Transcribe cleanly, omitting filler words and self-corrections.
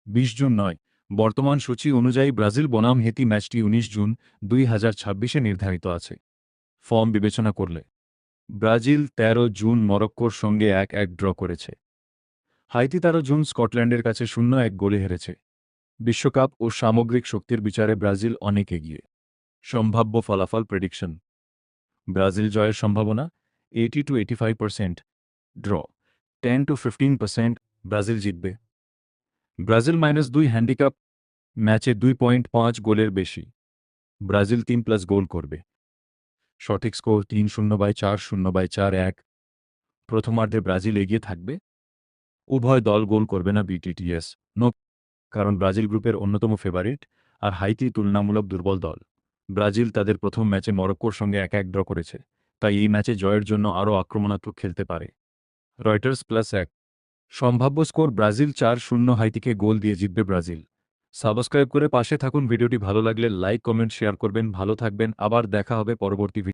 20 June নয়, বর্তমান সূচি অনুযায়ী ব্রাজিল বনাম হেতি ম্যাচটি 19 জুন 2026-এ নির্ধারিত আছে। ফর্ম বিবেচনা করলে ব্রাজিল 13 জুন মরক্কোর সঙ্গে 1-1 ড্র করেছে। হাইতি 13 জুন স্কটল্যান্ডের কাছে 0-1 গোলে হেরেছে। বিশ্বকাপ ও সামগ্রিক শক্তির বিচারে ব্রাজিল অনেক এগিয়ে। সম্ভাব্য ফলাফল প্রেডিকশন: ব্রাজিল জয়ের সম্ভাবনা 80-85%, ড্র 10-15%, ব্রাজিল জিতবে। ব্রাজিল -2 হ্যান্ডিক্যাপ, ম্যাচে 2.5 গোলের বেশি, ব্রাজিল 3+ গোল করবে। সঠিক স্কোর 3-0/4, 0/4-1। প্রথমার্ধে ব্রাজিল এগিয়ে থাকবে, উভয় দল গোল করবে না। বিটিটিএস নো, কারণ ব্রাজিল গ্রুপের অন্যতম ফেভারিট আর হাইতি তুলনামূলক দুর্বল দল। ব্রাজিল তাদের প্রথম ম্যাচে মরক্কোর সঙ্গে 1-1 ড্র করেছে, তাই এই ম্যাচে জয়ের জন্য আরও আক্রমণাত্মক খেলতে পারে। রয়টার্স +1 সম্ভাব্য স্কোর: ব্রাজিল 4-0 হাইতিকে গোল দিয়ে জিতবে ব্রাজিল। সাবস্ক্রাইব করে পাশে থাকুন। ভিডিওটি ভালো লাগলে লাইক, কমেন্ট, শেয়ার করবেন। ভালো থাকবেন, আবার দেখা হবে পরবর্তী ভিডিও।